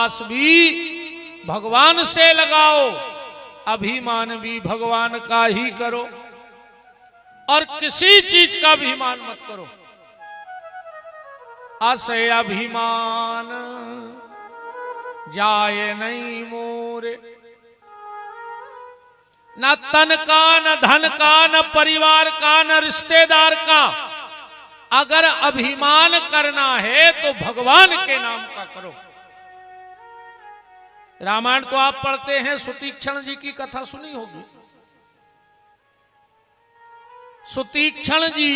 आस भी भगवान से लगाओ, अभिमान भी भगवान का ही करो, और किसी चीज का अभिमान मत करो। असे अभिमान जाए नहीं मोरे, न तन का, न धन का, न परिवार का, न रिश्तेदार का। अगर अभिमान करना है तो भगवान के नाम का करो। रामायण तो आप पढ़ते हैं, सुतीक्षण जी की कथा सुनी होगी। सुतीक्षण जी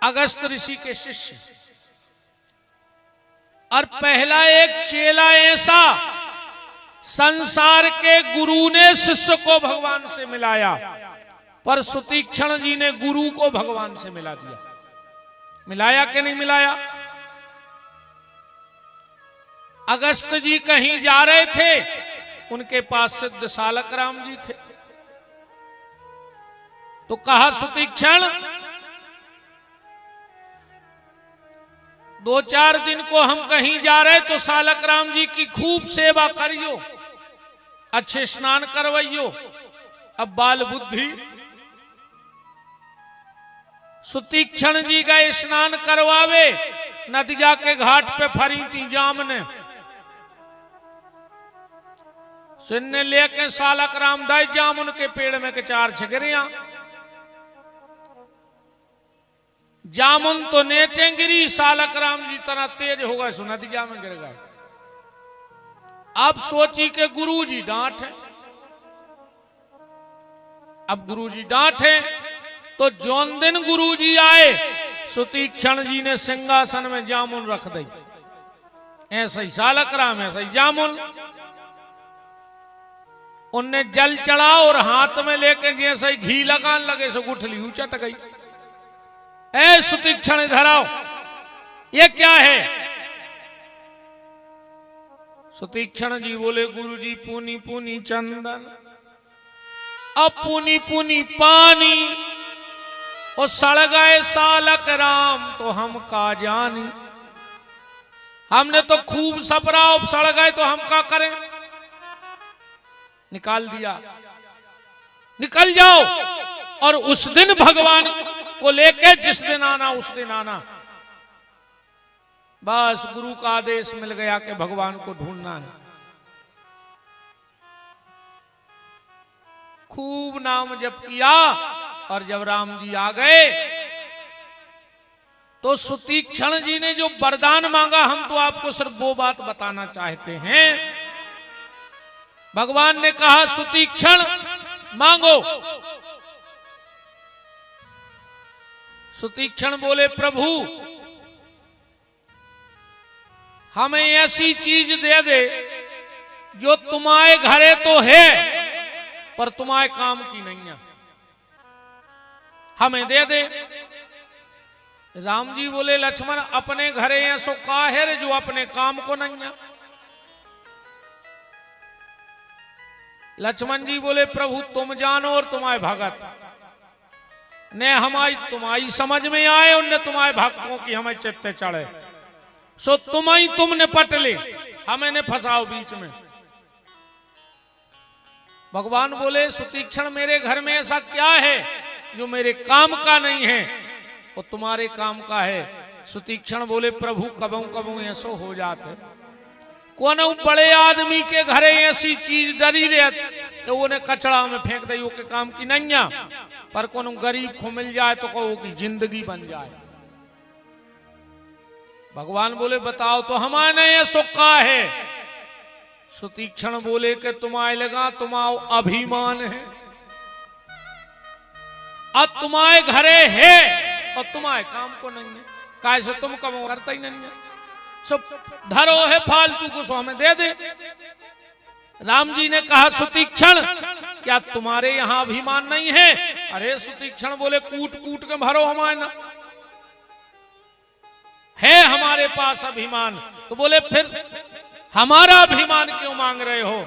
अगस्त ऋषि के शिष्य, और पहला एक चेला ऐसा संसार के गुरु ने शिष्य को भगवान से मिलाया, पर सुतीक्षण जी ने गुरु को भगवान से मिला दिया। मिलाया कि नहीं मिलाया? अगस्त जी कहीं जा रहे थे, उनके पास सिद्ध सालक राम जी थे। तो कहा सुतीक्षण, 2-4 दिन को हम कहीं जा रहे तो सालक राम जी की खूब सेवा करियो, अच्छे स्नान करवाइयो। अब बाल बुद्धि, सुतीक्षण जी गए स्नान करवावे, नदिया के घाट पे फरी थी जामने। सुनने लेके सालक राम दाई जामुन के पेड़ में के 4 छिगरियां। जामुन तो नीचे गिरी, सालक राम जी तरह तेज हो गए, सो नदिया में गिर गए। अब सोची के गुरु जी डांट है। अब गुरु जी डांट है तो जौन दिन गुरु जी आए, सुतीक्षण जी ने सिंहासन में जामुन रख दी। ऐसा ही सालक राम, ऐसा ही जामुन। उनने जल चढ़ा और हाथ में लेके जैसे ही घी लगान लगे, सो गुठली उचट गई। ऐ सुतीक्षण इधर आओ, ये क्या है? सुतीक्षण जी बोले, गुरु जी पूनी पूनी चंदन, अब पूनी पूनी पानी, और सड़ गए सालक राम तो हम का जानी। हमने तो खूब सपरा, अब सड़ गए तो हम का करें? निकाल दिया, निकल जाओ। और उस दिन भगवान को लेके जिस दिन आना उस दिन आना। बस गुरु का आदेश मिल गया कि भगवान को ढूंढना है। खूब नाम जप किया, और जब राम जी आ गए तो सुतीक्षण जी ने जो वरदान मांगा, हम तो आपको सिर्फ वो बात बताना चाहते हैं। भगवान ने कहा, सुतीक्षण मांगो। सुतीक्षण बोले, प्रभु हमें ऐसी चीज दे दे जो तुम्हारे घरे तो है पर तुम्हारे काम की नहीं है, हमें दे दे। राम जी बोले, लक्ष्मण अपने घरे हैं सो काहे जो अपने काम को नहीं है। लक्ष्मण जी बोले, प्रभु तुम जानो और तुम्हारे भगत ने हमारी तुम्हारी समझ में आए, उनने तुम्हारे भक्तों की हमें चित्ते चढ़े, सो तुमने पट ले, हमें ने फंसाओ बीच में। भगवान बोले, सुतीक्षण मेरे घर में ऐसा क्या है जो मेरे काम का नहीं है और तुम्हारे काम का है? सुतीक्षण बोले, प्रभु कबू कबू ऐसो हो जाते, कौन बड़े आदमी के घरे ऐसी चीज डरी रहे तो उन्हें कचड़ा में फेंक दे, के काम की नहीं है, पर कौन गरीब को मिल जाए तो कहो की जिंदगी बन जाए। भगवान बोले, बताओ तो हमारे ऐसो का है? सुतीक्षण बोले कि तुम्हारे लगा तुम्हारा अभिमान है, और तुम्हारे घरे है और तुम्हारे काम को नहीं है, कैसे तुम कम करता ही नहीं है, सब धरो है फालतू को, सो हमें दे दे। राम जी ने कहा, सुतीक्षण क्या तुम्हारे यहां अभिमान नहीं है? अरे सुतीक्षण बोले, कूट कूट के भरो हमारे ना, है हमारे पास अभिमान। तो बोले, फिर हमारा अभिमान क्यों मांग रहे हो?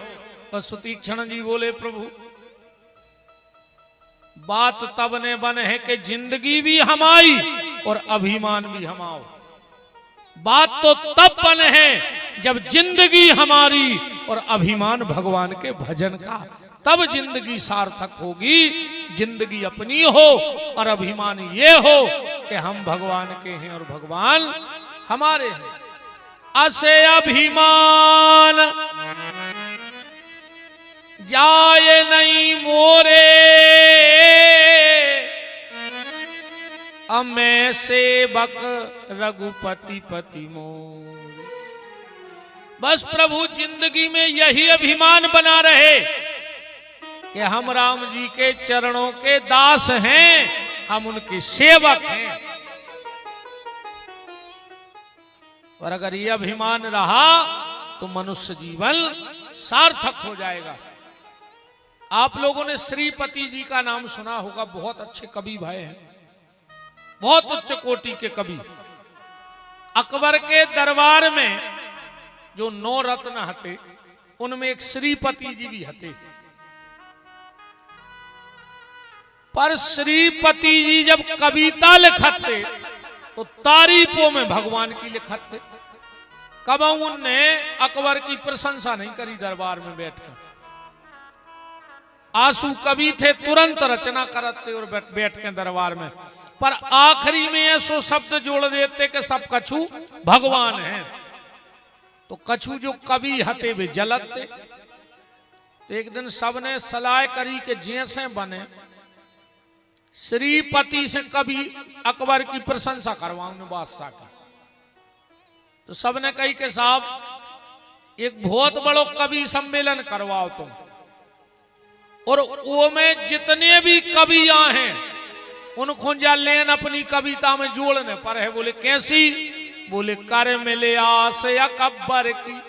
तो सुतीक्षण जी बोले, प्रभु बात तब ने बन है कि जिंदगी भी हमारी और अभिमान भी हमाओ। बात तो तब बने है जब जिंदगी हमारी और अभिमान भगवान के भजन का, तब जिंदगी सार्थक होगी। जिंदगी अपनी हो और अभिमान ये हो कि हम भगवान के हैं और भगवान हमारे हैं। असे अभिमान जाए नहीं मोरे, मैं सेवक रघुपति पति मोरे। बस प्रभु जिंदगी में यही अभिमान बना रहे कि हम राम जी के चरणों के दास हैं, हम उनके सेवक हैं। और अगर यह अभिमान रहा तो मनुष्य जीवन सार्थक हो जाएगा। आप लोगों ने श्रीपति जी का नाम सुना होगा, बहुत अच्छे कवि भाई हैं, बहुत उच्च कोटि के कवि। अकबर के दरबार में जो 9 रत्न हते, उनमें एक श्रीपति जी भी हते। पर श्रीपति जी जब कविता लिखते तो तारीफों में भगवान की लिखते। कब उनने अकबर की प्रशंसा नहीं करी दरबार में बैठकर। आंसू कवि थे, तुरंत रचना करते और बैठ के दरबार में, पर आखिरी में ऐसो शब्द जोड़ देते कि सब कछु भगवान है। तो कछु जो कवि हते वे जलते। तो एक दिन सबने सलाह करी कि जैसे बने श्रीपति से कवि अकबर की प्रशंसा करवाऊं बादशाह की। तो सबने कही कि साहब एक बहुत बड़ो कवि सम्मेलन करवाओ तुम, और वो में जितने भी कवियां हैं उनको जा लेन अपनी कविता में जोड़ने पर है। बोले कैसी? बोले कर मिले आस अकबर की।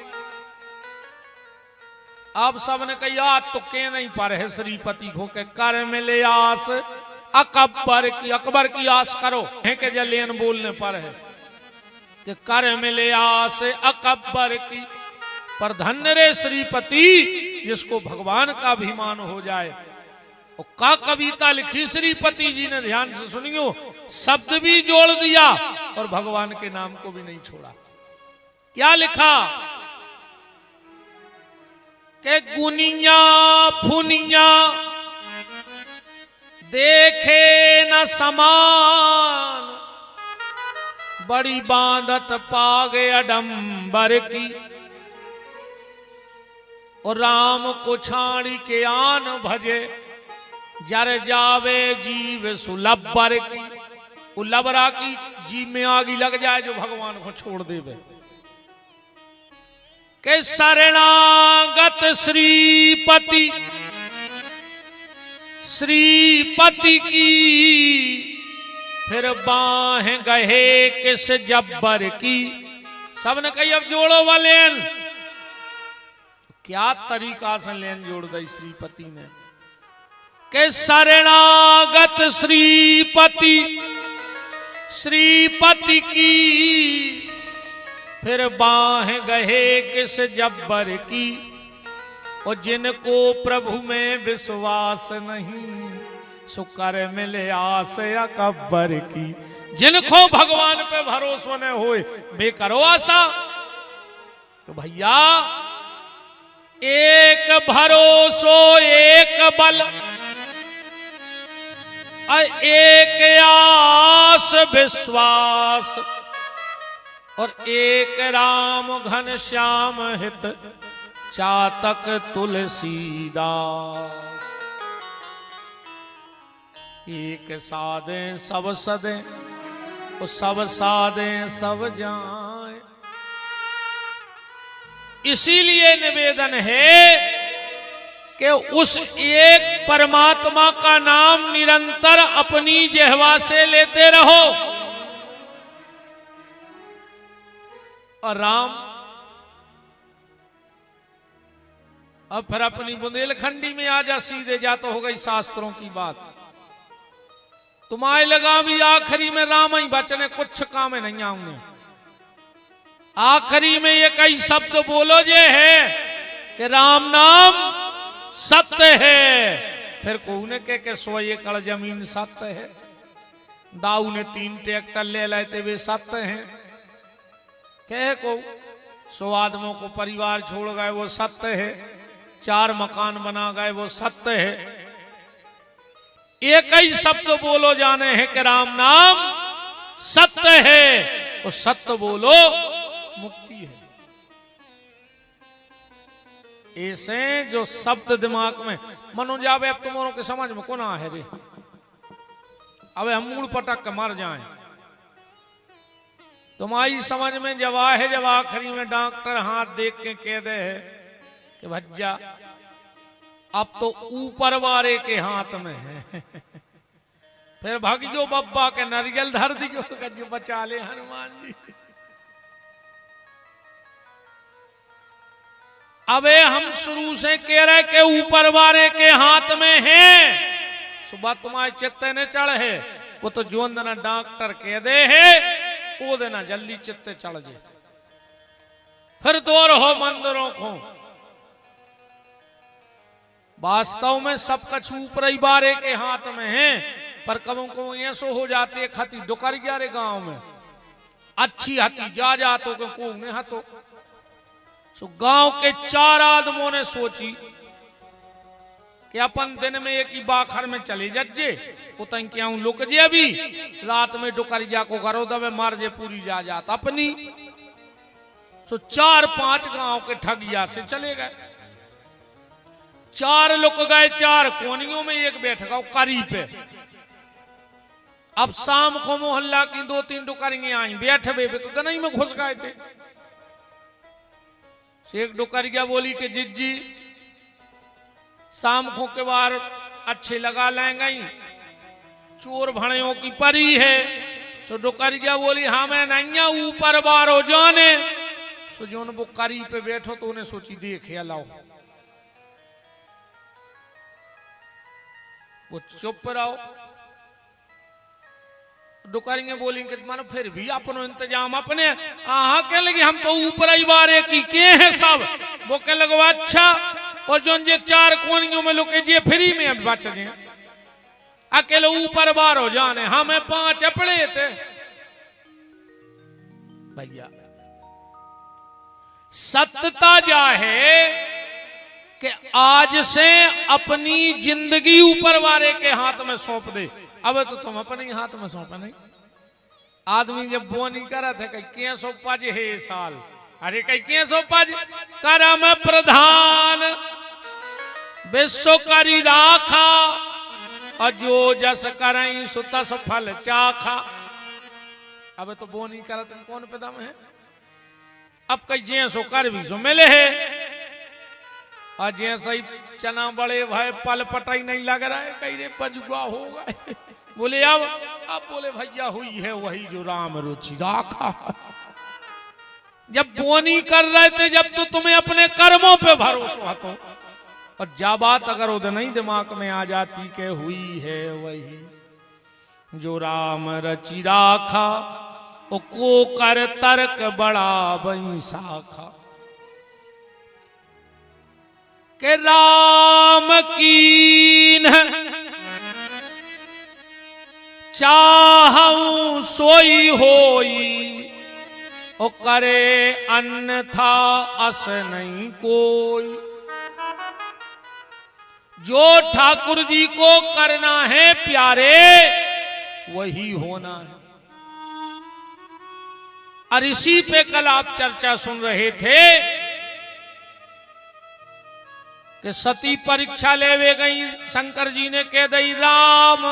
आप सबने कही याद तो के नहीं पर है श्रीपति को के कर मिले आस अकबर की, अकबर की आस करो है के जलेन बोलने पर है कि कर मिले आस अकबर की। पर धन्य रे श्रीपति जिसको भगवान का अभिमान हो जाए। और का कविता लिखी श्रीपति जी ने, ध्यान से सुनियो, शब्द भी जोड़ दिया और भगवान के नाम को भी नहीं छोड़ा। क्या लिखा कि गुनिया फुनिया देखे न समान, बड़ी बांधत पागे अडंबर की। और राम को छाड़ी के आन भजे, जर जावे जीव सुलभर की। उलबरा की जीव में आगी लग जाए जो भगवान को छोड़ देवे। के शरणागत श्रीपति श्रीपति की, फिर बाहें गहे किस जब्बर की। सबने कही अब जोड़ो वालेन। क्या तरीका से लेन जोड़ दी श्रीपति ने के शरणागत श्रीपति श्रीपति की, फिर बाहें गहे किस जब्बर की। और जिनको प्रभु में विश्वास नहीं, सुकर मिले आस अकबर की। जिनको भगवान पे भरोसा न होए बे करो आशा। तो भैया एक भरोसो एक बल, एक आस विश्वास, और एक राम घन श्याम हित चातक तुलसीदास। एक साधे सब सदे, और सब साधे सब जाए। इसीलिए निवेदन है कि उस एक परमात्मा का नाम निरंतर अपनी जिह्वा से लेते रहो। और राम अब फिर अपनी बुंदेलखंडी में आ जा, सीधे जा तो हो गई शास्त्रों की बात। तुम्हारे लगा भी आखिरी में राम ही बचने, कुछ काम नहीं आऊंगे। आखिरी में ये कई शब्द बोलो जे है कि राम नाम सत्य है। फिर कौन के 100 एकड़ जमीन सत्य है। दाऊ ने 3 ट्रैक्टर ले लाए थे, वे सत्य हैं। कहे को 100 आदमों को परिवार छोड़ गए, वो सत्य है। 4 मकान बना गए, वो सत्य है। एक ही शब्द बोलो जाने हैं कि राम नाम सत्य है, वो सत्य बोलो मुक्ति है। ऐसे जो शब्द दिमाग में मनो जावे, अब तुम्हारों के समझ में कौन है रे, अब हम मूड पटक के मर जाएं। तुम्हारी समझ में जब है, जब आखिरी में डॉक्टर हाथ देख के कह दे है कि भज्जा अब तो ऊपर वाले के हाथ में है, फिर भगियो बब्बा के नारियल धर दियो, जो बचा ले हनुमान जी। अबे हम शुरू से कह रहे कि ऊपर वाले के हाथ में है, सुबह तुम्हारे चित्ते ने चढ़ है, वो तो जो ना डॉक्टर कह दे है वो देना जल्दी चित्ते चढ़ जाए। फिर दूर हो मंदिरों को। वास्तव में सब कुछ ऊपर ही बारे के हाथ में है, पर कबों को ऐसो हो जाती है खती डुकर गया रे गांव में, अच्छी हती जा तो को ने हतो। सो गांव के 4 आदमों ने सोची कि अपन दिन में एक ही बाखर में चले जज्जे, उतन क्या लुक जे, अभी रात में डुकर गया को घरो दबे मार जे पूरी जात अपनी। सो 4-5 गांव के ठगिया से चले गए। 4 लुक गए, 4 कोनियों में, एक बैठ गया करी पे। अब शाम को मोहल्ला की 2-3 डुकरियां आई, बैठे बे तो दनई में घुस गए थे। एक डुकरिया बोली कि जिज्जी शाम को के बार अच्छे लगा लेंगे, चोर भणियों की परी है। सो डुकरिया बोली हाँ मैं नैया ऊपर बारो जाने। सो जो वो करी पे बैठो तो उन्हें सोची देखे अलाओ, वो चुप रहो। डुकरियां बोली कि मानो फिर भी अपनो इंतजाम अपने के लगे, हम तो ऊपर ही बारे की के हैं सब। वो कह लगो अच्छा, और जो जे 4 कोनियों में लुके जे फ्री में अब बच जाए, अकेले ऊपर बार हो जाने, हमें 5 अपड़े थे भैया। सत्यता जा है कि आज से अपनी जिंदगी ऊपर वाले के हाथ में सौंप दे। अब तो तुम अपने ही हाथ में सौंपे नहीं। आदमी जब बोनी करा थे कहीं क्या सौंपा जे है साल, अरे कहीं क्या सौंपा जे करम प्रधान विश्व करी राखा, अजो जस करई सुतस फल चाखा। अब तो बोनी करा तुम कौन पैदा में है, अब कहीं जे सो कर भी सो मिले है, और जैसे ही चना बड़े भाई पल पटाई नहीं लग रहा है, कहीं रे पजुआ होगा। बोले अब बोले भैया हुई है वही जो राम रुचि राखा। जब बोनी कर रहे थे, जब तो तुम्हें अपने कर्मों पे भरोसा तो, और जा बात अगर उधर नहीं दिमाग में आ जाती कि हुई है वही जो राम रचि राखा, ओ को कर तर्क बड़ा बई शाखा। के राम कीन चाहूं सोई होई, ओ करे अन्यथा अस नहीं कोई। जो ठाकुर जी को करना है प्यारे वही होना है। और इसी पे कल आप चर्चा सुन रहे थे कि सती परीक्षा लेवे गई, शंकर जी ने कह दई राम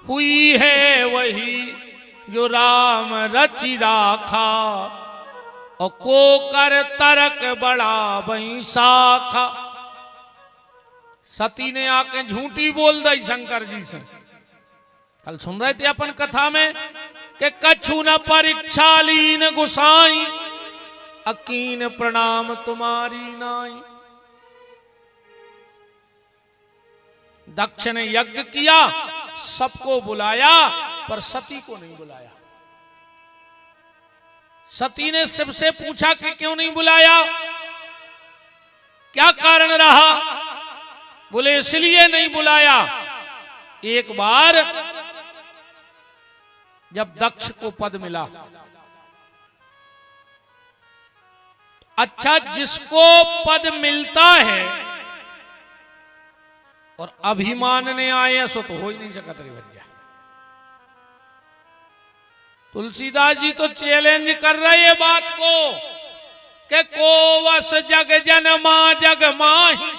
हुई है वही जो राम रचि राखा, और को कर तरक बड़ा बई शाखा। सती ने आके झूठी बोल दी शंकर जी से। कल सुन रहे थे अपन कथा में कि कछु न परीक्षा लीन गुसाई, अकीन प्रणाम तुम्हारी नाई। दक्ष ने यज्ञ किया, सबको बुलाया, पर सती को नहीं बुलाया। सती ने शिव से पूछा कि क्यों नहीं बुलाया, क्या कारण रहा। बोले इसलिए नहीं बुलाया, एक बार जब दक्ष को पद मिला। अच्छा, जिसको पद मिलता है और अभिमान ने आए सो तो हो ही नहीं सकत रे बच्चा। तुलसीदास जी तो चैलेंज कर रहे हैं बात को कि को वस जग जनमा जग माही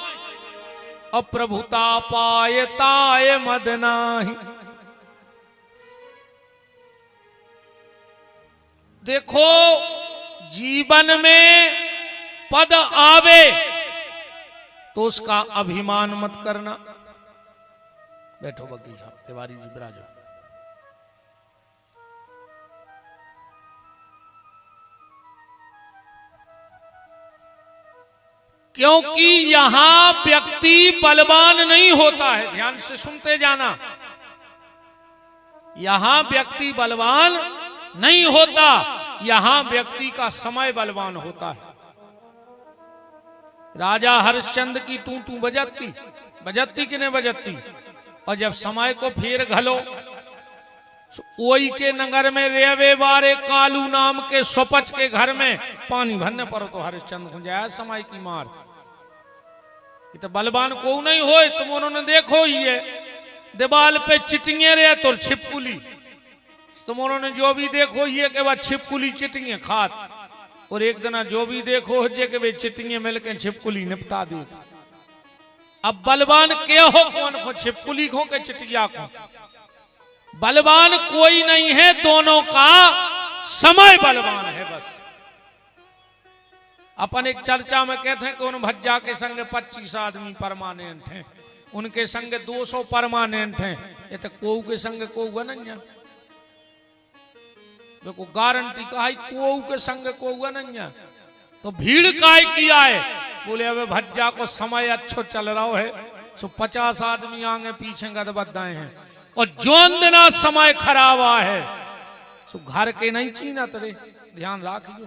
और प्रभुता पाए ताए मद नाही। देखो, जीवन में पद आवे तो उसका अभिमान मत करना। बैठो वकील साहब, तिवारी जी बिराजो। क्योंकि यहां व्यक्ति बलवान नहीं होता है, ध्यान से सुनते जाना। यहां व्यक्ति बलवान नहीं होता, यहां व्यक्ति का समय बलवान होता है। राजा हरिश्चंद्र की तू बजती कि नहीं बजती, और जब समय को फेर घलो ओई के नगर में रेवे बारे कालू नाम के सोपच के घर में पानी भरने पर तो हरिश्चंद्र हो जाए समय की मार। ये तो बलवान को नहीं हो। तुम उन्होंने देखो ही है, दीवाल पे चिटिंगे रे तो छिपकुली, तुम उन्होंने जो भी देखो ये के बाद छिपकुली चिटिंगे खात, और एक दिन जो भी देखो जे के वे चिटिंगे मिलके छिपकुली निपटा दी। अब बलवान के हो कौन को, छिपकुली को के चिटिया को? बलवान कोई नहीं है, दोनों का समय बलवान है बस। अपन एक चर्चा में कहते हैं कि उन भज्जा के संग 25 आदमी परमानेंट हैं, उनके संग 200 परमानेंट हैं। ये तो कोऊ के संग कोऊ नहीं है, देखो गारंटी का है कोऊ के संग कोऊ नहीं है। तो भीड़ काय किया है? बोले अब भज्जा को समय अच्छो चल रहा है, सो 50 आदमी आगे पीछे गदबद्दाए हैं, और जोन दिना समय खराब है सो घर के नहीं चीना तेरे। ध्यान रखियो,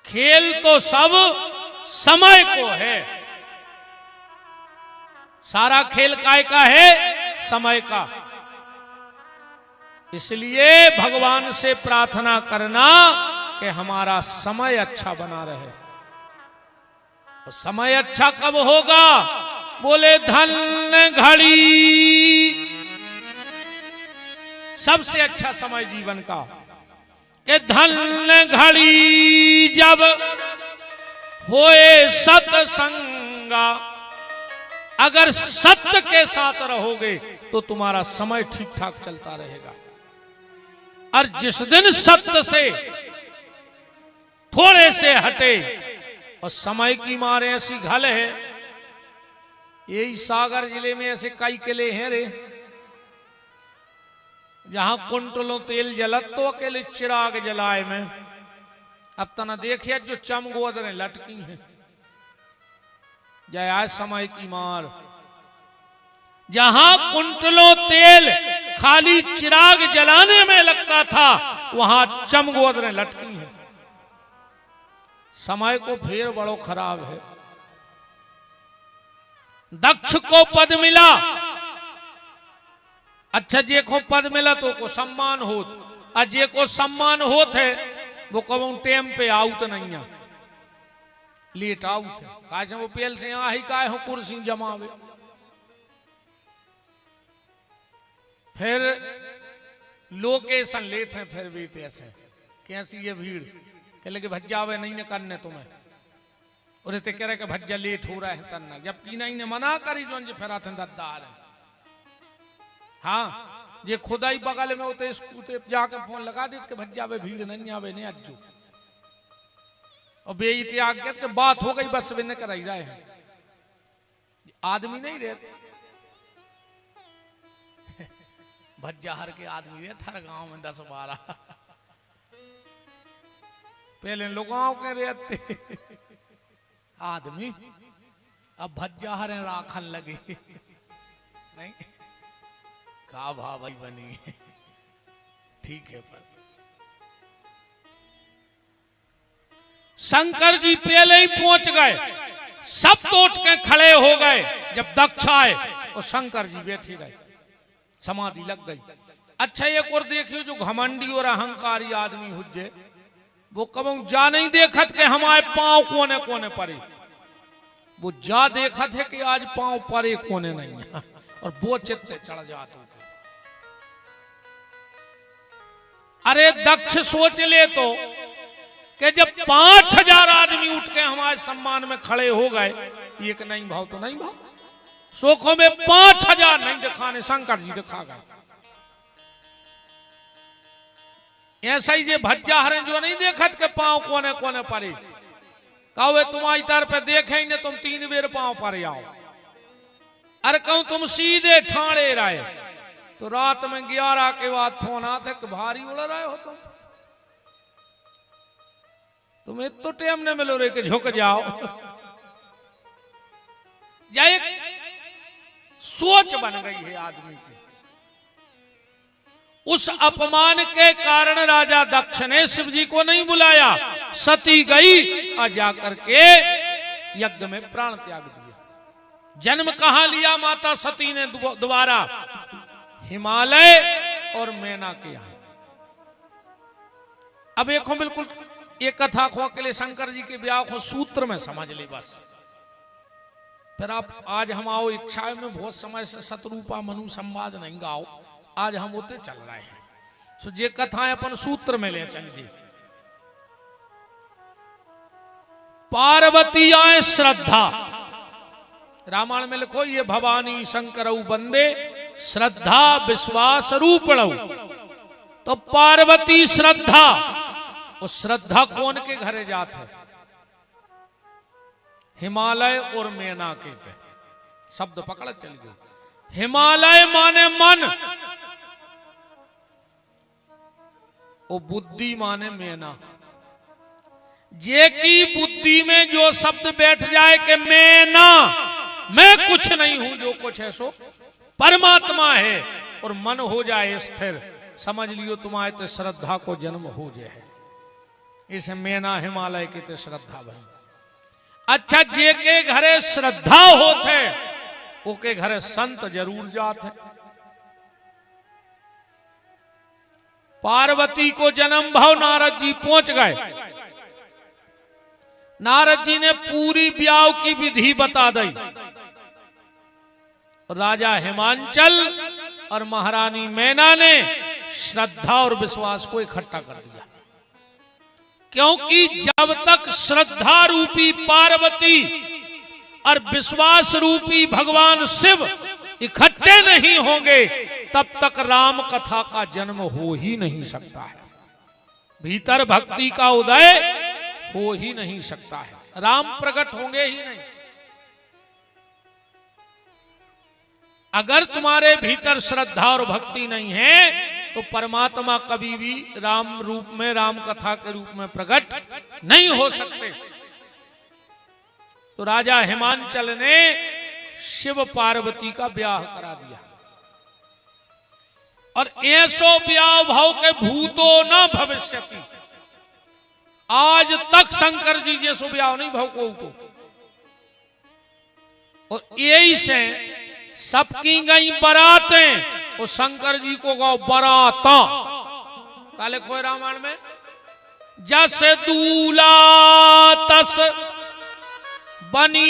खेल तो सब समय को है, सारा खेल काय का है? समय का। इसलिए भगवान से प्रार्थना करना कि हमारा समय अच्छा बना रहे। तो समय अच्छा कब होगा? बोले धन घड़ी सबसे अच्छा समय जीवन का, कि धन घड़ी जब होए सत्संगा। अगर सत्य के साथ रहोगे तो तुम्हारा समय ठीक ठाक चलता रहेगा। और जिस दिन सत्य से थोड़े से हटे और समय की मारे ऐसी घल है, यही सागर जिले में ऐसे कई किले हैं रे, जहां कुंटलों तेल जलत तो अकेले चिराग जलाए में। अब तना देखिए जो चमगोदरें लटकी हैं, जय समय की मार। जहां कुंटलों तेल खाली चिराग जलाने में लगता था, वहां चमगोदरें लटकी हैं। समय को फेर बड़ो खराब है। दक्ष को पद मिला, अच्छा जे को पद मिला तो को सम्मान होत, और जे को सम्मान होत है वो कबू टेम पे आउट नहीं है, लेट आउट है। काश वो पेल से आ ही का हो कुर्सी जमावे। फिर लोकेशन लेते हैं, फिर भी ऐसे कैसी ये भीड़ कह लगे भज्जावे नहीं न करने तुम्हें, और कह रहे कि भज्जा लेट हो रहा है तन्ना, जबकि नहीं ने मना करी जो फिर आते दद्दार है। हाँ, जे खुदा ही बगल में होते जाके फोन लगा देते कि भज्जावे भीड़ नहीं आवे ने अज्जू, और बेइज्जती आगे के बात हो गई बस वे न कराई रहे हैं। आदमी नहीं रहते भज्जाहर के आदमी रहते हर गांव में 10-12 पहले लोगों के रहते आदमी, अब भज्जाहर राखन लगे नहीं का भाई बनी ठीक है। पर शंकर जी पहले ही पहुंच गए, सब तोड़ के खड़े हो गए। जब दक्ष आए और शंकर जी बैठे रहे, समाधि लग गई। अच्छा एक और देखियो, जो घमंडी और अहंकारी आदमी हुज्जे, वो कब जा नहीं देखत के हमारे पांव कोने कोने परे, वो जा देखत है कि आज पांव परे कोने नहीं है, और वो चित्ते चढ़ जाते। अरे दक्ष सोच ले तो कि जब 5000 आदमी उठ के हमारे सम्मान में खड़े हो गए, एक नहीं भाव तो नहीं भाव, शोकों में 5000 नहीं दिखाने शंकर जी दिखा गए। ऐसा ही जे भज्जा हरें जो नहीं देखत के पांव कोने कोने परे, कहो तुम्हारी तरफ देखे ही ने तुम 3 बेर पांव परे आओ। अरे कहूं तुम सीधे ठाणे रहे, तो रात में 11 के बाद फोन आते कि भारी उड़ रहे हो तुम्हें तो टाइम ने मिलो रे कि झुक जाओ। जाए सोच बन गई है आदमी की। उस अपमान के कारण राजा दक्ष ने शिव जी को नहीं बुलाया, सती गई और जाकर के यज्ञ में प्राण त्याग दिया। जन्म कहां लिया माता सती ने दोबारा? हिमालय और मैना के यहां। अब एक बिल्कुल एक कथा को के लिए शंकर जी के ब्याह को सूत्र में समझ ले बस। फिर आप आज हम आओ इच्छा में बहुत समय से शत्रुपा मनु संवाद नहीं गाओ, आज हम होते चल रहे हैं। सो ये कथाएं अपन सूत्र में ले चलिए। पार्वती आए श्रद्धा, रामायण में लिखो ये भवानी शंकर बंदे श्रद्धा विश्वास रूपणौ। तो पार्वती श्रद्धा, उस श्रद्धा कौन के घरे जात है? हिमालय और मैना के पे शब्द पकड़ चल गए। हिमालय माने मन, और बुद्धि माने मैना। जे की बुद्धि में जो शब्द बैठ जाए कि मैना, मैं कुछ नहीं हूं, जो कुछ है सो परमात्मा है, और मन हो जाए स्थिर, समझ लियो तुम्हारे ते श्रद्धा को जन्म हो जाए। इसे मैना हिमालय की ते श्रद्धा बन। अच्छा जे के घरे श्रद्धा होते ओके घरे संत जरूर जाते। पार्वती को जन्म भाव नारद जी पहुंच गए। नारद जी ने पूरी ब्याह की विधि बता दी। राजा हिमांचल और महारानी मैना ने श्रद्धा और विश्वास को इकट्ठा कर दिया, क्योंकि जब तक श्रद्धा रूपी पार्वती और विश्वास रूपी भगवान शिव इकट्ठे नहीं होंगे, तब तक राम कथा का जन्म हो ही नहीं सकता है, भीतर भक्ति का उदय हो ही नहीं सकता है, राम प्रकट होंगे ही नहीं। अगर तुम्हारे भीतर श्रद्धा और भक्ति नहीं है तो परमात्मा कभी भी राम रूप में, राम कथा के रूप में प्रकट नहीं हो सकते। तो राजा हिमांचल ने शिव पार्वती का ब्याह करा दिया, और ऐसो ब्याह भाव के भूतो न भविष्यति। आज तक शंकर जी जैसो ब्याह नहीं भाव को। और यही से सबकी गई बरातें, और शंकर जी को गाओ बराता। काले खोए रामायण में, जस दूला तस बनी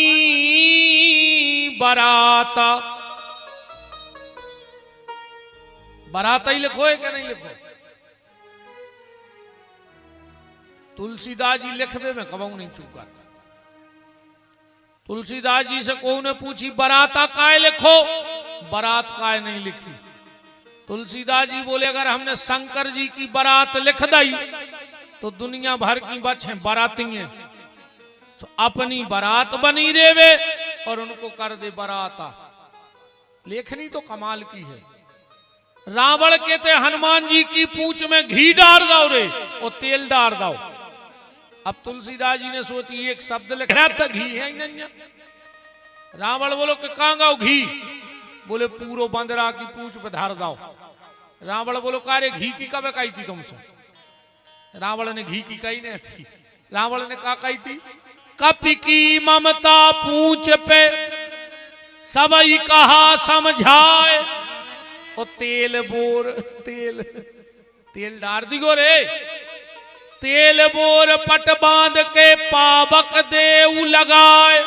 बराता। बराता ही लिखो है क्या नहीं लिखो? तुलसीदास जी लिखवे में कबू नहीं चूका। तुलसीदास जी से कोई ने पूछी बराता काय लिखो, बारात काय नहीं लिखी। तुलसीदास जी बोले अगर हमने शंकर जी की बारात लिख दी तो दुनिया भर की बच्चे बाराती हैं, तो अपनी बारात बनी रेवे और उनको कर दे बराता। लेखनी तो कमाल की है। रावण कहते हनुमान जी की पूंछ में घी डाल दो रे और तेल डाल दो। अब तुलसीदास जी ने सोची एक शब्द लिख रहा था घी है ही नहीं। रावण बोलो कि कहां गाओ घी? बोले पूरो बंदरा की पूंछ पे धार दाओ। रावण बोलो कारे घी की कब कही थी तुमसे? रावण ने घी की कही नहीं थी। रावण ने कहा कही थी कपि की ममता पूंछ पे सबई कहा समझाए, और तेल बोर तेल तेल डार दिगो रे। तेल बोर पट बांध के पावक देव लगाए।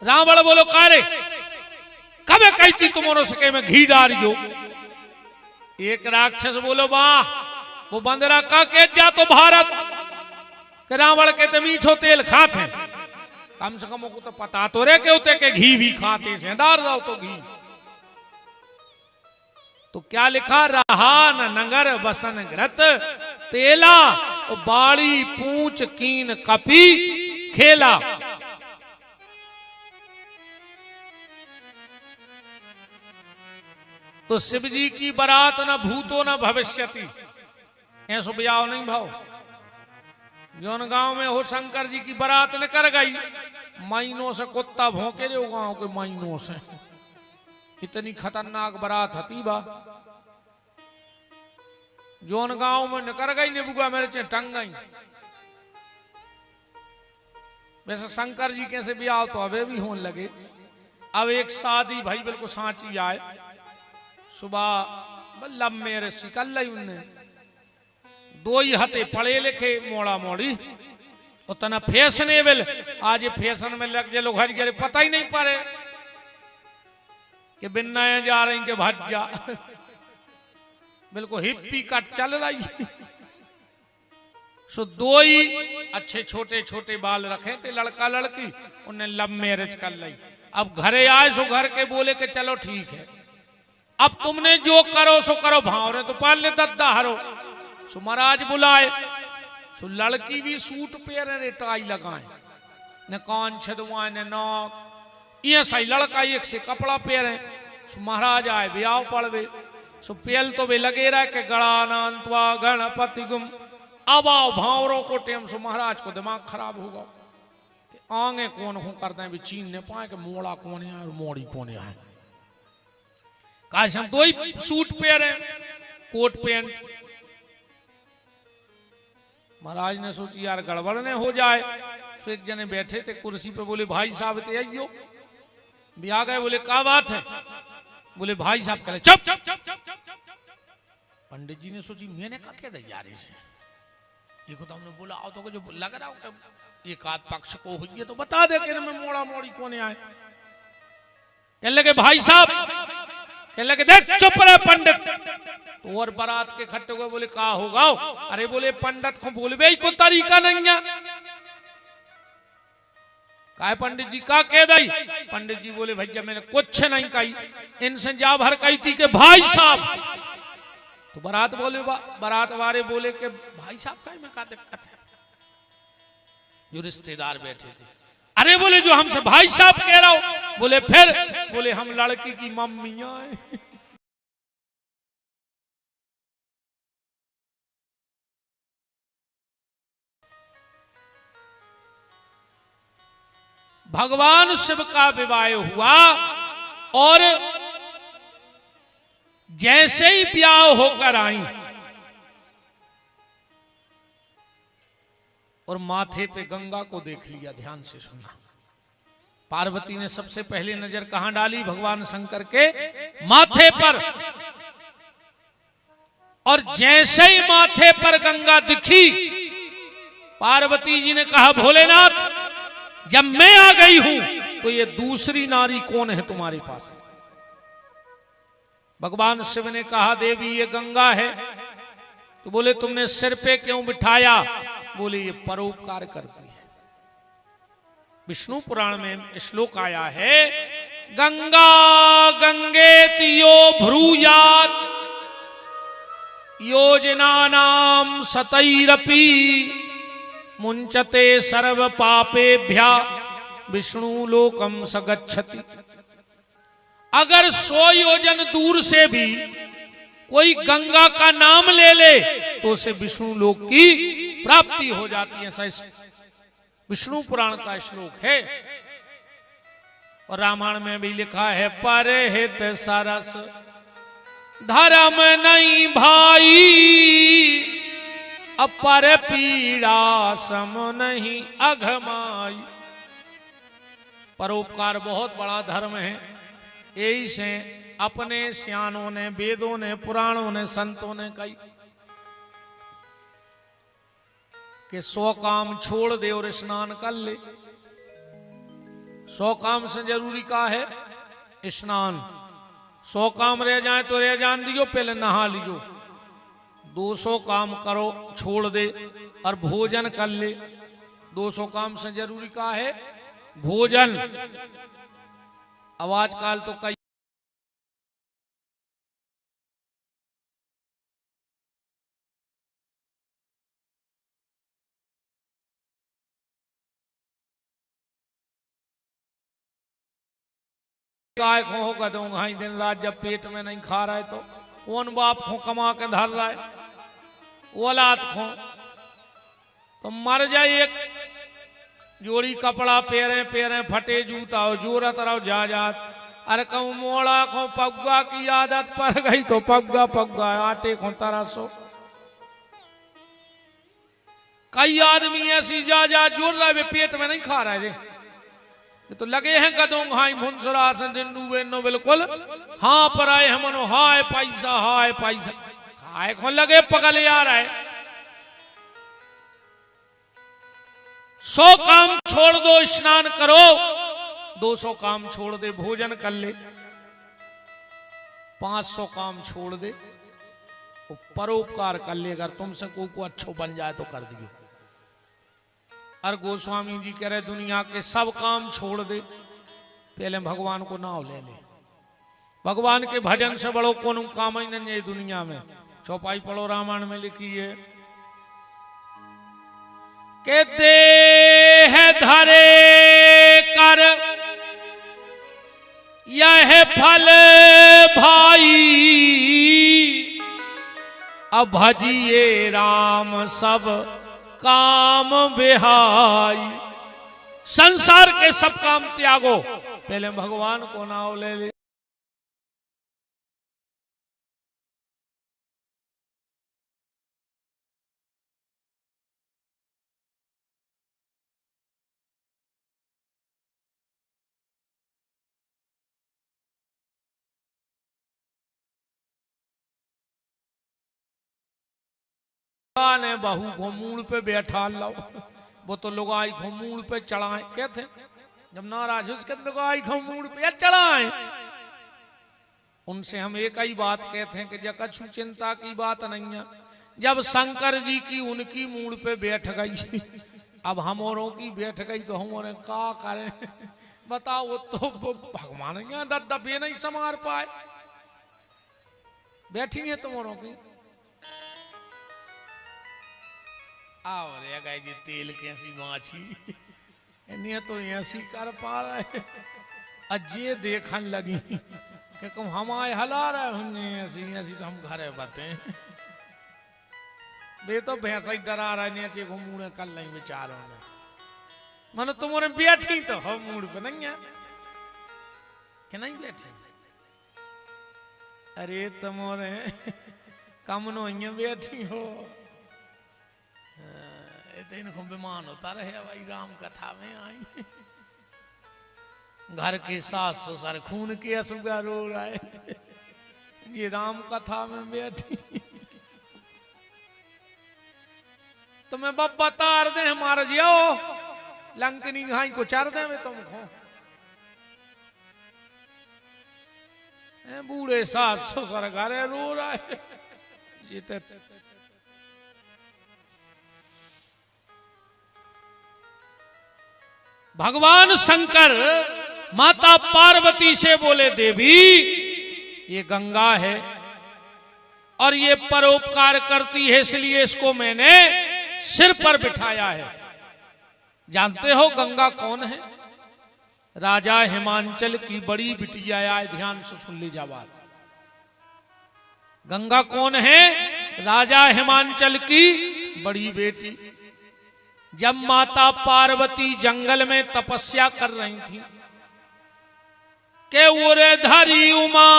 रावण बोलो कारे कबे कहती तुम्हारो सके में घी डारियो। एक राक्षस बोलो वाह वो बंदरा का के जा तो भारत के रावण के तो मीठो तेल खाते हैं। कम से कम को तो पता तो रे के होते के घी भी खाते से डार जाओ तो घी। तो क्या लिखा रहा न नगर बसन ग्रत तेला बाड़ी पूंछ कीन कपी खेला। तो शिव जी की बारात न भूतो न भविष्यति ऐसो ब्याह नहीं भाव। जौन गांव में हो शंकर जी की बारात निकल गई महीनों से कुत्ता भौंके रे गांव के महीनों से। इतनी खतरनाक बारात हती बा। जौन गांव में निकल गई निबुआ मेरे चे टंग गई। वैसे शंकर जी कैसे ब्याह तो अबे भी होने लगे। अब एक शादी भाई बिल्कुल सांची आए सुबह लम्बे रस्सी कर ली उनने। दो ही हते पढ़े लिखे मोड़ा मोड़ी उतना फैशनेबल। आज फैशन में लग लोग हर गए पता ही नहीं पड़े कि बिन्ना जा रही के भज जा। बिल्कुल हिप्पी कट चल रही। सो दो ही अच्छे छोटे छोटे बाल रखे थे लड़का लड़की उन्हें लव मैरिज कर ली। अब घरे आए सो घर के बोले कि चलो ठीक है अब तुमने जो करो सो करो भाव तो पाले दद्दा हरो। सो महाराज बुलाए सो लड़की भी सूट पहने रे टाई लगाए न कान छदवाए न नाक ये सही लड़का एक से कपड़ा पहने। सो महाराज आए ब्याह पड़वे सो पेल तो वे लगे रहे के गणानांतवा गणपति गुम। अब आओ भावरों को टेम सो महाराज को दिमाग खराब होगा कि आगे कौन हूं करते हैं भी चीन ने पाए कि मोड़ा कौन है और मोड़ी कौन है। काश हम दो ही सूट पहने कोट पैंट। महाराज ने सोची यार गड़बड़ ने हो जाए। तो एक जने बैठे थे कुर्सी पे बोले भाई साहब ते आइयो। भी आ गए बोले क्या बात है। बोले भाई साहब कह चुप। पंडित जी ने सोची मैंने कहा क्या तैयारी से ये को तो हमने बोला आओ तो जो लग रहा हो एक आध पक्ष को हुई तो बता दे कि मैं मोड़ा मोड़ी कौन आए। कहने लगे भाई साहब कहने लगे देख चुप रहे पंडित। और बारात के खट्टे को बोले कहा होगा। अरे बोले पंडित को बोले भाई को तरीका नहीं है। काय पंडित जी का कह दई। पंडित जी बोले भैया मैंने कुछ नहीं कही इनसे जा भर कही थी कि भाई साहब। तो बारात वाले बोले कि भाई साहब का में क्या दिक्कत है। जो रिश्तेदार बैठे थे अरे बोले जो हमसे भाई साहब कह रहा हो। बोले फिर बोले हम लड़की की मम्मियां हैं। भगवान शिव का विवाह हुआ और जैसे ही ब्याह होकर आई और माथे पे गंगा को देख लिया। ध्यान से सुनना। पार्वती ने सबसे पहले नजर कहां डाली भगवान शंकर के माथे पर। और जैसे ही माथे पर गंगा दिखी पार्वती जी ने कहा भोलेनाथ जब मैं आ गई हूं तो ये दूसरी नारी कौन है तुम्हारे पास। भगवान शिव ने कहा देवी ये गंगा है। तो बोले तुमने सिर पे क्यों बिठाया। बोले ये परोपकार करती है। विष्णु पुराण में श्लोक आया है गंगा गंगेतियो भ्रूयात योजनानाम सतैरपि मुंचते सर्व पापेभ्या विष्णु लोकम सगच्छति। अगर 100 योजन दूर से भी कोई गंगा का नाम ले ले तो उसे विष्णु लोक की प्राप्ति हो जाती है। ऐसा विष्णु पुराण का श्लोक है। और रामायण में भी लिखा है परहित सरस धर्म नहीं भाई अपर पीड़ा सम नहीं अघमाई। परोपकार बहुत बड़ा धर्म है। यही से अपने सियानों ने, वेदों ने, पुराणों ने, संतों ने कही कि 100 काम छोड़ दे और स्नान कर ले। 100 काम से जरूरी का है स्नान। 100 काम रह जाए तो रह जान दियो, पहले नहा लियो। 200 काम करो छोड़ दे और भोजन कर ले। 200 काम से जरूरी का है भोजन। आवाज काल तो कई काय खो गदों घाई दिन रात जब पेट में नहीं खा रहा है तो कौन बाप खो कमा के धर रहा है, औलाद खो तो मर जाए। एक जोड़ी कपड़ा पेरे पेरे फटे जूता हो जोरत रहो जा जात। अरे कहूं मोड़ा खो पग्गा की आदत पड़ गई तो पग्गा पग्गा आटे खो तरसो। कई आदमी ऐसी जा जा जोर रहा है पेट में नहीं खा रहा है रे, तो लगे हैं गदों घाई भुनसुरा से दिन डूबे नो बिल्कुल। हाँ पर आए हम मनो हाय पैसा खाए को लगे पगल आ रहा है। 100 काम छोड़ दो स्नान करो, 200 काम छोड़ दे भोजन कर ले, 500 काम छोड़ दे परोपकार कर ले। अगर तुमसे कोई को अच्छो बन जाए तो कर दियो। और गोस्वामी जी कह रहे दुनिया के सब काम छोड़ दे, पहले भगवान को नाम ले ले। भगवान के भजन से बड़ो कौन काम ही नहीं है दुनिया में। चौपाई पढ़ो रामायण में लिखी है के देह धरे कर यह फल भाई, अब भजिए राम सब काम बिहाई। संसार के सब काम त्यागो, पहले भगवान को नाम ले ले। ने बहू घुमूड़ पे बैठा लो, वो तो लुगाई घुमूड़ पे चढ़ाए कहते जब नाराज उसके लुगाई घुमूड़ पे चढ़ाए। उनसे हम एक ही बात कहते हैं कि जब कछु चिंता की बात नहीं है। जब शंकर जी की उनकी मूड़ पे बैठ गई, अब हमोरों की बैठ गई तो हम का करें बताओ। वो तो भगवान यहाँ दबे नहीं संवार पाए, बैठी है तुम्हारों की। आओ रे गाय जी तेल कैसी माछी इन्हें तो ऐसी कर पा रहे अज्जे देखन लगी कि तुम हमारे हला रहे होने ऐसी ऐसी तो हम घरे बते वे तो भैंसा ही डरा रहे नीचे घूमूड़े कर लें बेचारों ने। मानो तुम्हारे बैठी तो हो मूड पे नहीं है कि नहीं बैठे। अरे तुम्हारे कमनो यहाँ बैठी हो इनको विमान होता रहे भाई राम कथा में आई। घर के सास ससुर खून के असुगा रो रहा है, ये राम कथा में बैठी। तुम्हें बब बता दे हमारा जियो लंकनी घाई को चर दे में तुमको। बूढ़े सास ससुर घरे रो रहा है। ये तो भगवान शंकर माता पार्वती से बोले देवी ये गंगा है और ये परोपकार करती है, इसलिए इसको मैंने सिर पर बिठाया है। जानते हो गंगा कौन है? राजा हिमांचल की बड़ी बिटिया है। ध्यान से सुन लीजिए बात। गंगा कौन है? राजा हिमांचल की बड़ी बेटी। जब माता पार्वती जंगल में तपस्या कर रही थी के उरे धरी उमा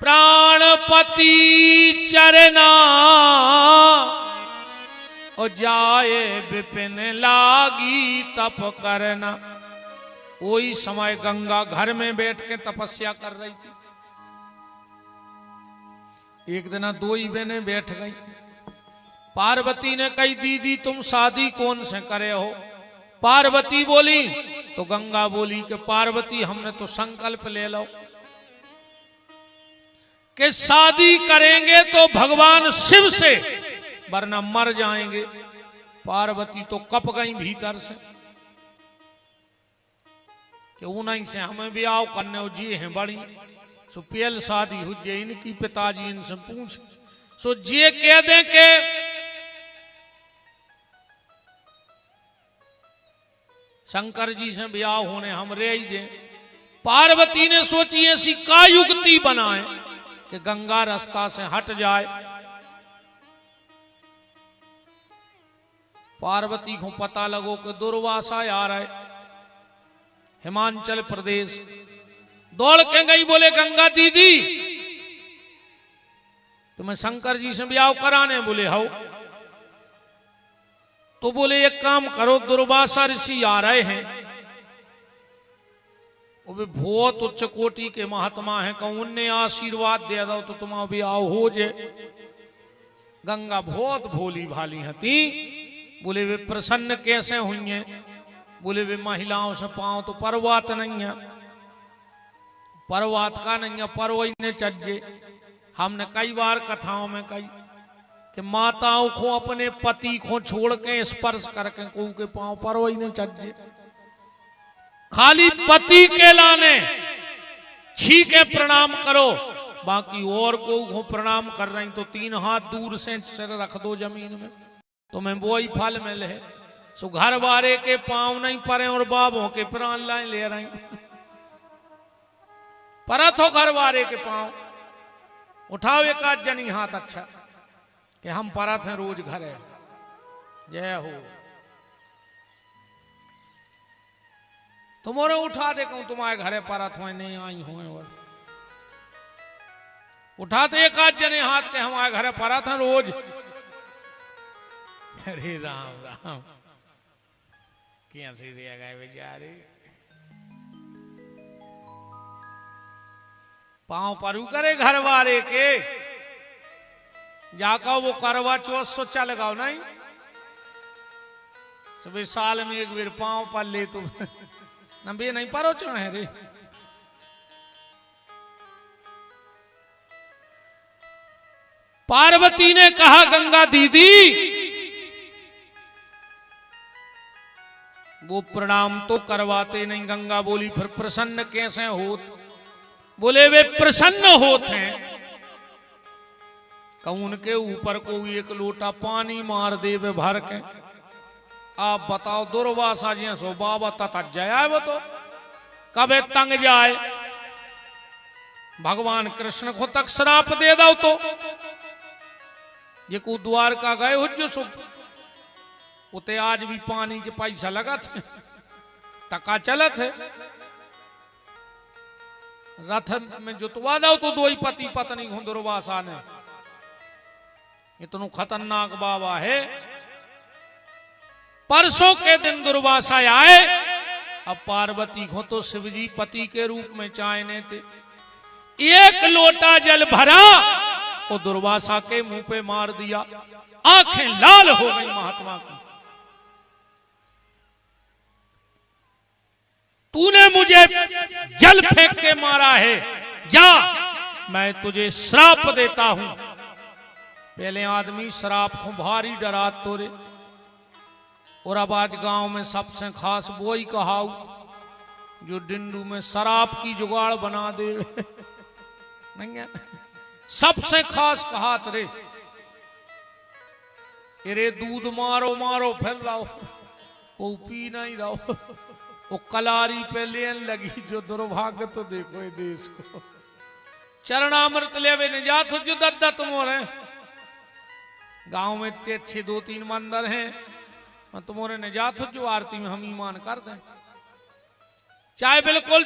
प्राणपति चरना और जाए विपिन लागी तप करना। वही समय गंगा घर में बैठ के तपस्या कर रही थी। एक दिन दो ही बहनें बैठ गई। पार्वती ने कही दीदी तुम शादी कौन से करे हो? पार्वती बोली तो गंगा बोली कि पार्वती हमने तो संकल्प ले लो कि शादी करेंगे तो भगवान शिव से, वरना मर जाएंगे। पार्वती तो कप गई भीतर से कि उन्हीं से हमें भी आओ करने हो जी हैं बड़ी सो पेल शादी हो जे इनकी पिताजी इनसे पूछ सो जे कह दे के शंकर जी से ब्याह होने हम रे जे। पार्वती ने सोची ऐसी का युक्ति बनाए कि गंगा रास्ता से हट जाए। पार्वती को पता लगो कि दुर्वासा आ रहा है हिमाचल प्रदेश। दौड़ के गई बोले गंगा दीदी तुम्हें शंकर जी से ब्याह कराने? बोले हो। तो बोले एक काम करो दुर्वासा ऋषि आ रहे हैं, वो भी बहुत उच्च कोटि के महात्मा हैं, कहूं उनने आशीर्वाद दे दो तो तुम भी आओ हो जे। गंगा बहुत भोली भाली हती। बोले वे प्रसन्न कैसे हुई हैं? बोले वे महिलाओं से पाओ तो पर्वत नहीं है। पर्वत का नहीं है, परवई ने चज्जे। हमने कई बार कथाओं में कही कि माताओं को अपने पति को छोड़ के स्पर्श करके को के पांव परवई ने चज्जे। खाली पति के लाने छी के प्रणाम करो, बाकी और को प्रणाम कर रही तो 3 हाथ दूर से सिर रख दो जमीन में, तुम्हें वो ही फल मिले। सो घर वाले के पांव नहीं परे और बाबों के प्राण लाए ले रही। परत हो घर वाले के पांव, उठाओ एक आध जनी हाथ अच्छा कि हम परत हैं रोज घर है। जय हो। तुम्हारे उठा दे कहूं तुम्हारे घरे परत हो नहीं आई हो और उठाते एक आध जने हाथ के हमारे घरे परत हैं रोज। अरे राम राम कैसे दिया गए बेचारे। पांव परू करे घर वाले के जाका वो करवा चौथ सोचा लगाओ नहीं सुबह साल में एक बार पांव पर ले तुम नंबे नहीं परो चाहे रे। पार्वती ने कहा गंगा दीदी वो प्रणाम तो करवाते नहीं। गंगा बोली फिर प्रसन्न कैसे होत? बोले वे प्रसन्न होते हैं कौन के ऊपर को एक लोटा पानी मार दे वे भर के। आप बताओ दुर्वासा जी सो बाबा तथा जाए वो तो कबे तंग जाए। भगवान कृष्ण को तक श्राप दे दो तो ये को द्वारका गए हो जो सुख उते आज भी पानी के पैसा लगा थे टका चलत है। रथ में जुतवा दो तो 2 ही पति पत्नी हो दुर्वासा ने। इतना खतरनाक बाबा है। परसों के दिन दुर्वासा आए। अब पार्वती को तो शिवजी पति के रूप में चाहने थे। एक लोटा जल भरा वो दुर्वासा के मुंह पे मार दिया। आंखें लाल हो गई महात्मा की। तूने मुझे जल फेंक के मारा है, जा मैं तुझे श्राप देता हूं। पहले आदमी श्राप को भारी डरा तोरे और अब आज गांव में सबसे खास वो ही कहाऊ जो डिंडू में शराब की जुगाड़ बना दे। नहीं है सबसे खास कहात रे अरे दूध मारो मारो फिर लाओ वो पी नहीं रहो। वो कलारी पे लेन लगी जो दुर्भाग्य तो देखो ये देश को। चरणामृत ले निजात हो जो दद्दा तुम हो रहे। गांव में इतने अच्छे 2-3 मंदिर हैं तुम्हारे निजात हो जो आरती में हम ईमान कर दें। चाहे बिल्कुल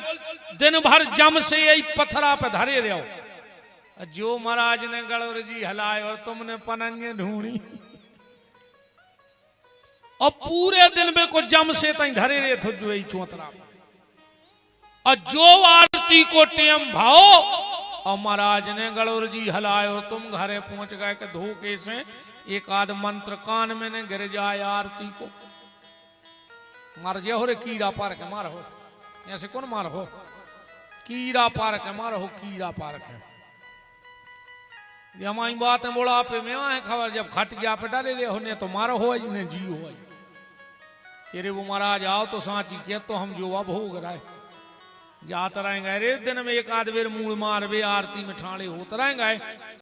दिन भर जम से यही पत्थरा पे धरे रहो। जो महाराज ने गड़ौर जी हलाए और तुमने पनंगे ढूंढी और पूरे दिन बिल्कुल जम से तई धरे रहे थे जो यही चौतरा। और जो आरती को टेम भाओ और महाराज ने गड़ोर जी हलायो, तुम घरे पहुंच गए के धोखे से एक आध मंत्र कान में ने गिर जाए आरती को मार जे हो रे कीड़ा पार के मार हो, ऐसे कौन मार हो, कीड़ा पार के मार हो, कीड़ा पार के। हमारी बात है बुढ़ापे में आए खबर जब खट गया पे डरे ले होने तो मारो हो इन्हें जी हो कि रे वो महाराज आओ तो सांची के तो हम जो अब हो गए जाते रहेंगे रे दिन में एक आध बेर मूल मार वे आरती में ठाणे होते रहेंगे।